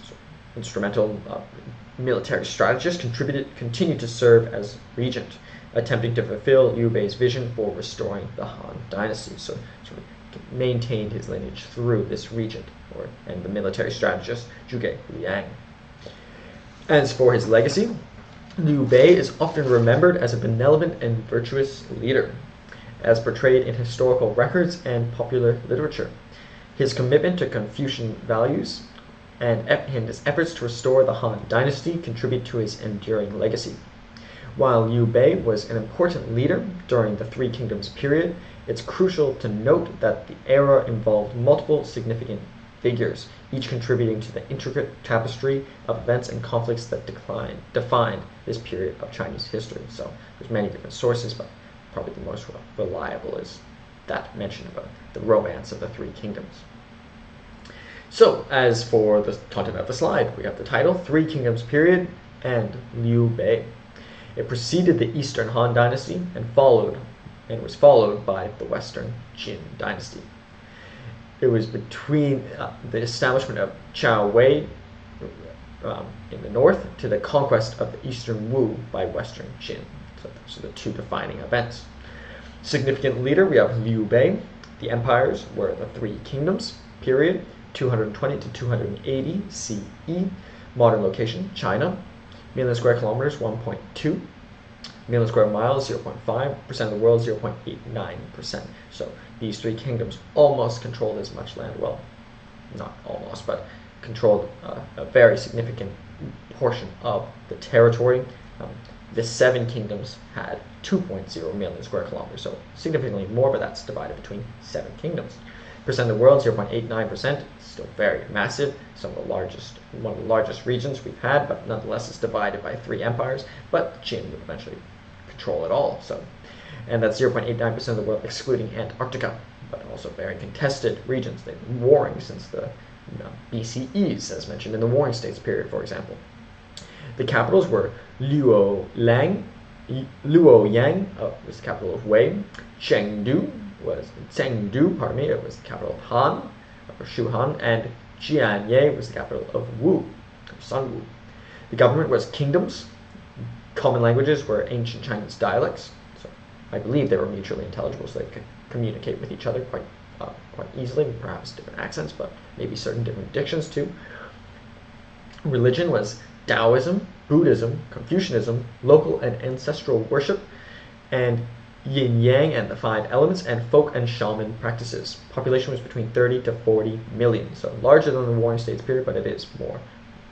instrumental military strategist, continued to serve as regent, attempting to fulfill Liu Bei's vision for restoring the Han dynasty. So sort of maintained his lineage through this regent and the military strategist Zhuge Liang. As for his legacy, Liu Bei is often remembered as a benevolent and virtuous leader, as portrayed in historical records and popular literature. His commitment to Confucian values and his efforts to restore the Han dynasty contribute to his enduring legacy. While Liu Bei was an important leader during the Three Kingdoms period, it's crucial to note that the era involved multiple significant figures, each contributing to the intricate tapestry of events and conflicts that defined this period of Chinese history. So there's many different sources, but probably the most reliable is that mention about the romance of the Three Kingdoms. So as for the content of the slide, we have the title, Three Kingdoms Period, and Liu Bei. It preceded the Eastern Han Dynasty and was followed by the Western Qin Dynasty. It was between the establishment of Xiao Wei in the north to the conquest of the Eastern Wu by Western Qin. So those are the two defining events. Significant leader, we have Liu Bei. The empires were the Three Kingdoms period, 220 to 280 CE. Modern location, China. Million square kilometers, 1.2. Million square miles, 0.5%. of the world, 0.89%. So these three kingdoms almost controlled as much land. Well, not almost, but controlled a very significant portion of the territory. The seven kingdoms had 2.0 million square kilometers, so significantly more, but that's divided between seven kingdoms. Percent of the world, 0.89%, still very massive. One of the largest regions we've had, but nonetheless it's divided by three empires, but Qin would eventually control it all. And that's 0.89% of the world, excluding Antarctica, but also very contested regions. They've been warring since the BCEs, as mentioned in the Warring States period, for example. The capitals were Luoyang was the capital of Wei. Chengdu was the capital of Han, or Shu Han, and Jianye was the capital of Wu, Sun Wu. The government was kingdoms. Common languages were ancient Chinese dialects. So I believe they were mutually intelligible, so they could communicate with each other quite easily, with perhaps different accents, but maybe certain different dictions too. Religion was Taoism, Buddhism, Confucianism, local and ancestral worship, and yin-yang and the five elements, and folk and shaman practices. Population was between 30 to 40 million, so larger than the Warring States period, but it is more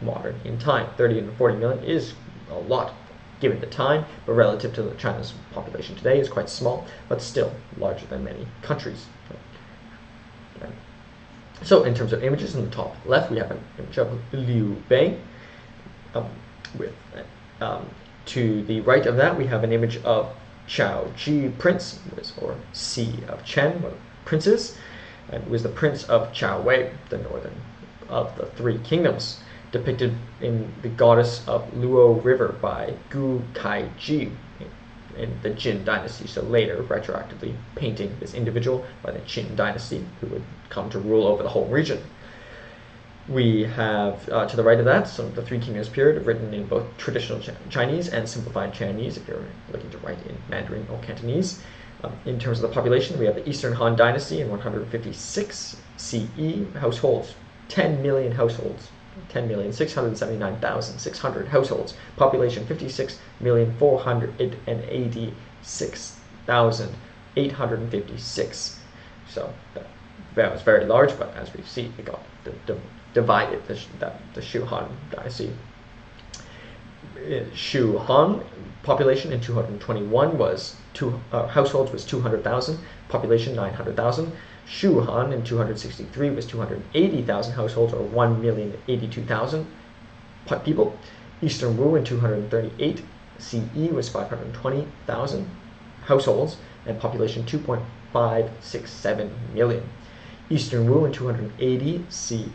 modern in time. 30 and 40 million is a lot given the time, but relative to China's population today is quite small, but still larger than many countries. So in terms of images, in the top left we have an image of Liu Bei. With to the right of that we have an image of Xiao Ji Prince, or Si of Chen, one of the princes, and was the prince of Qiao Wei, the northern of the three kingdoms, depicted in the goddess of Luo River by Gu Kaiji in the Jin dynasty, so later retroactively painting this individual by the Qin dynasty, who would come to rule over the whole region. We have, to the right of that, some of the Three Kingdoms period written in both traditional Chinese and simplified Chinese, if you're looking to write in Mandarin or Cantonese. In terms of the population, we have the Eastern Han Dynasty in 156 CE, households, 10 million households, 10,679,600 households, population 56,486,856. So that was very large, but as we see, it got divided, the Shu Han dynasty. Shu Han population in 221 was households was 200,000, population 900,000. Shu Han in 263 was 280,000 households, or 1,082,000 people. Eastern Wu in 238 CE was 520,000 households and population 2.567 million. Eastern Wu in 280 CE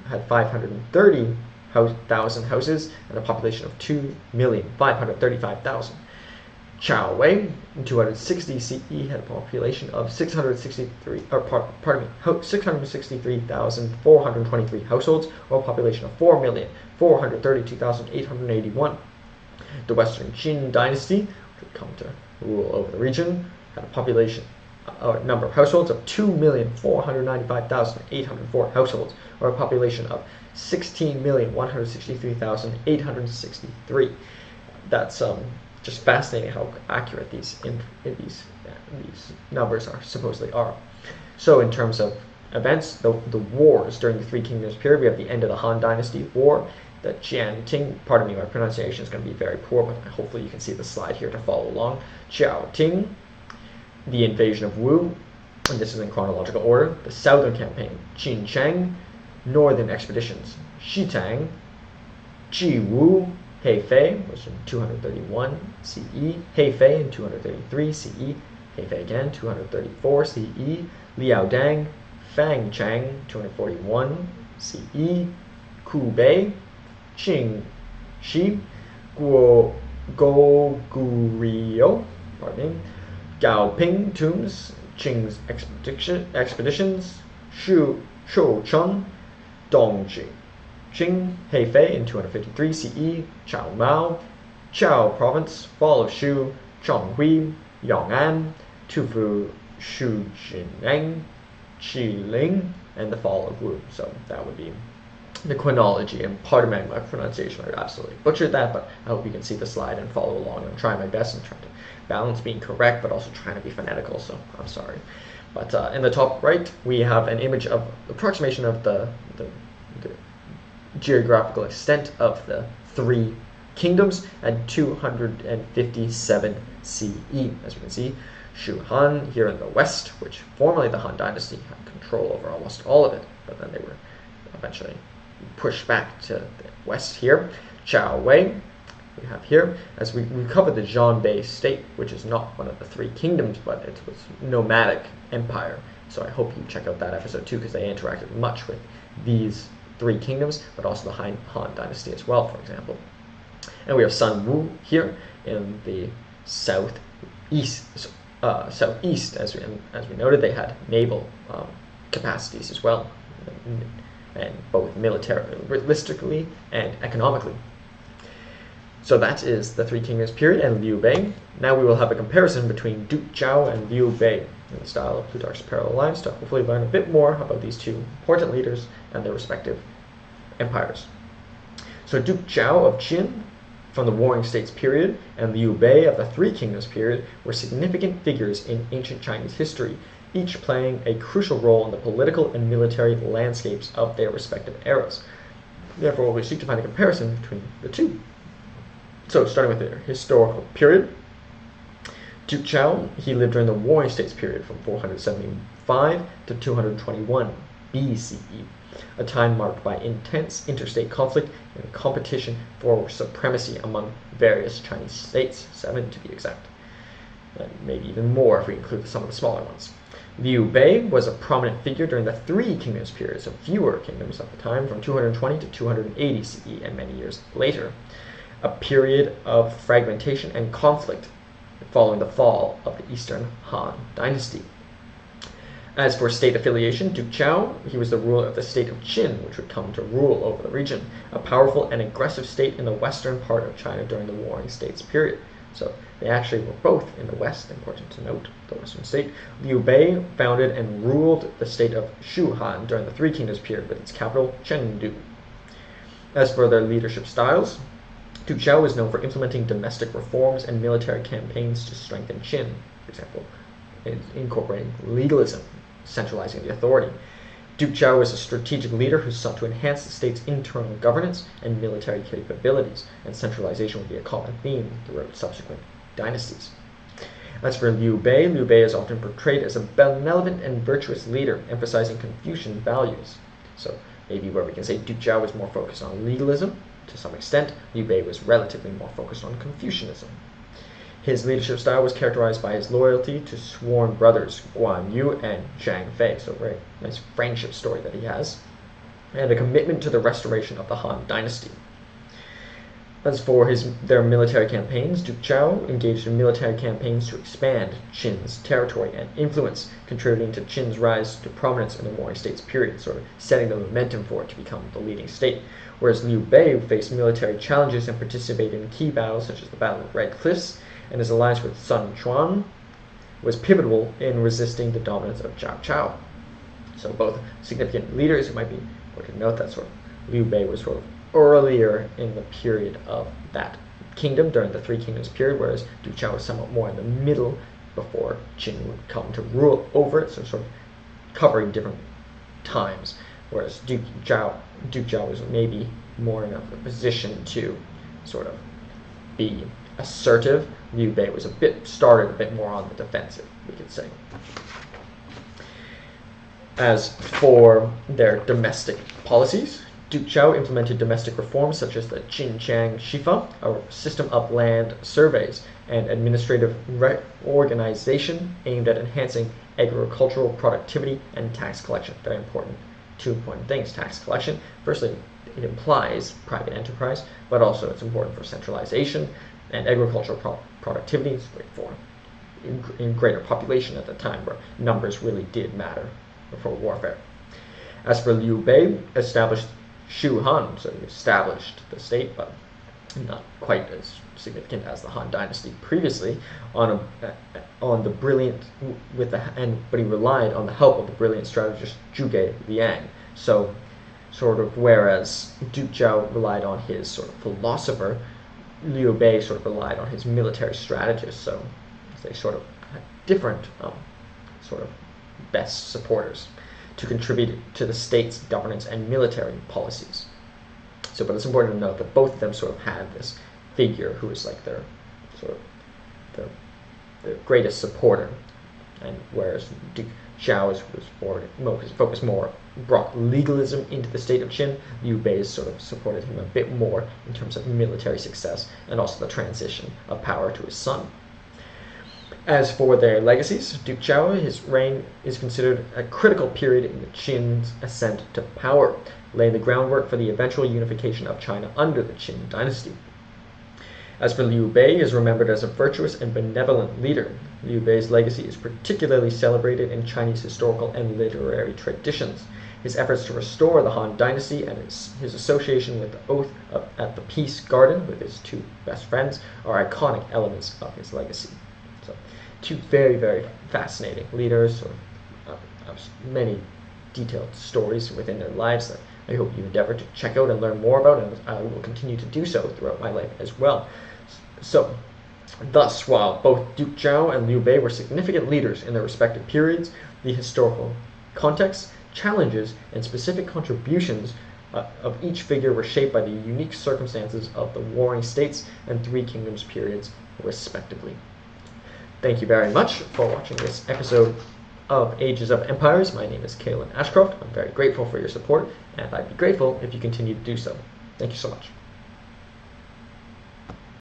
had 530,000 houses and a population of 2,535,000. Qiao Wei in 260 CE had a population of 663,423 households, or a population of 4,432,881. The Western Jin dynasty, which would come to rule over the region, had a population number of households of 2,495,804 households, or a population of 16,163,863. That's just fascinating how accurate these numbers supposedly are. So in terms of events, the wars during the Three Kingdoms period, we have the end of the Han Dynasty War, the Jianting, pardon me, my pronunciation is going to be very poor, but hopefully you can see the slide here to follow along. Jiaoting, the invasion of Wu, and this is in chronological order. The Southern Campaign, Qincheng, Northern Expeditions, Xitang, Jiwu, Hefei was in 231 CE, Hefei in 233 CE, Hefei again 234 CE, Liaodang, Fangchang 241 CE, Kubei, Qingxi, Goguryeo, pardon me, Gaoping tombs, Qing's expeditions, Shoucheng, Dongji, Qing, Hefei in 253 CE, Chao Mao, Chao province, fall of Shu, Zhonghui, Yong'an, Tufu, Shujineng, Qiling, and the fall of Wu. So that would be the chronology, and pardon my pronunciation, I absolutely butchered that, but I hope you can see the slide and follow along. I'm trying my best and trying to balance being correct, but also trying to be phonetical, so I'm sorry. But in the top right, we have an image of approximation of the geographical extent of the Three Kingdoms at 257 CE. As you can see, Shu Han here in the west, which formerly the Han Dynasty had control over almost all of it, but then they were eventually pushed back to the west here. Qiao Wei we have here, as we covered the Zhanbei state, which is not one of the Three Kingdoms, but it was nomadic empire. So I hope you check out that episode too, because they interacted much with these Three Kingdoms, but also the Han Dynasty as well, for example. And we have Sun Wu here in the southeast. As we noted, they had naval capacities as well, and both militaristically and economically. So that is the Three Kingdoms period and Liu Bei. Now we will have a comparison between Duke Zhao and Liu Bei in the style of Plutarch's Parallel Lines to hopefully learn a bit more about these two important leaders and their respective empires. So Duke Zhao of Qin from the Warring States period and Liu Bei of the Three Kingdoms period were significant figures in ancient Chinese history, each playing a crucial role in the political and military landscapes of their respective eras. Therefore, we seek to find a comparison between the two. So, starting with their historical period, Duke Zhao, he lived during the Warring States period from 475 to 221 BCE, a time marked by intense interstate conflict and competition for supremacy among various Chinese states, 7 to be exact, and maybe even more if we include some of the smaller ones. Liu Bei was a prominent figure during the Three Kingdoms period, so fewer kingdoms at the time, from 220 to 280 CE and many years later, a period of fragmentation and conflict following the fall of the Eastern Han Dynasty. As for state affiliation, Duke Xiao, he was the ruler of the state of Qin, which would come to rule over the region, a powerful and aggressive state in the western part of China during the Warring States period. So they actually were both in the west, important to note, the western state. Liu Bei founded and ruled the state of Shu Han during the Three Kingdoms period with its capital, Chengdu. As for their leadership styles, Duke Xiao was known for implementing domestic reforms and military campaigns to strengthen Qin, for example, incorporating legalism, centralizing the authority. Duke Xiao was a strategic leader who sought to enhance the state's internal governance and military capabilities, and centralization would be a common theme throughout subsequent dynasties. As for Liu Bei is often portrayed as a benevolent and virtuous leader, emphasizing Confucian values. So maybe where we can say Duke Xiao was more focused on legalism, to some extent, Liu Bei was relatively more focused on Confucianism. His leadership style was characterized by his loyalty to sworn brothers Guan Yu and Zhang Fei, so a very nice friendship story that he has, and a commitment to the restoration of the Han Dynasty. As for their military campaigns, Duke Xiao engaged in military campaigns to expand Qin's territory and influence, contributing to Qin's rise to prominence in the Warring States period, sort of setting the momentum for it to become the leading state. Whereas Liu Bei faced military challenges and participated in key battles such as the Battle of Red Cliffs, and his alliance with Sun Quan was pivotal in resisting the dominance of Zhao Chao. So both significant leaders. It might be important to note that sort of Liu Bei was sort of earlier in the period of that kingdom during the Three Kingdoms period, whereas Duke Xiao was somewhat more in the middle before Qin would come to rule over it, so sort of covering different times, whereas Duke Xiao was maybe more in a position to sort of be assertive. Liu Bei was started a bit more on the defensive, we could say. As for their domestic policies, Duke Xiao implemented domestic reforms such as the Jinqiang Shifa, a system of land surveys and administrative organization aimed at enhancing agricultural productivity and tax collection. Very important, 2 important things. Tax collection, firstly, it implies private enterprise, but also it's important for centralization, and agricultural productivity is great for in greater population at the time where numbers really did matter for warfare. As for Liu Bei, established Shu Han, so he established the state, but not quite as significant as the Han Dynasty previously, but he relied on the help of the brilliant strategist Zhuge Liang. So, sort of whereas Duke Xiao relied on his sort of philosopher, Liu Bei sort of relied on his military strategist. So they sort of had different sort of best supporters to contribute to the state's governance and military policies. So, but it's important to note that both of them sort of had this figure who was like their sort of the greatest supporter, and whereas Duke Xiao focused more, brought legalism into the state of Qin, Liu Bei sort of supported him a bit more in terms of military success and also the transition of power to his son. As for their legacies, Duke Xiao, his reign is considered a critical period in the Qin's ascent to power, laying the groundwork for the eventual unification of China under the Qin dynasty. As for Liu Bei, he is remembered as a virtuous and benevolent leader. Liu Bei's legacy is particularly celebrated in Chinese historical and literary traditions. His efforts to restore the Han Dynasty and his association with the oath at the Peace Garden with his two best friends are iconic elements of his legacy. So, two very, very fascinating leaders, many detailed stories within their lives that I hope you endeavor to check out and learn more about, and I will continue to do so throughout my life as well. So, thus, while both Duke Xiao and Liu Bei were significant leaders in their respective periods, the historical context, challenges, and specific contributions of each figure were shaped by the unique circumstances of the Warring States and Three Kingdoms periods, respectively. Thank you very much for watching this episode of Ages of Empires. My name is Kalen Ashcroft. I'm very grateful for your support, and I'd be grateful if you continue to do so. Thank you so much.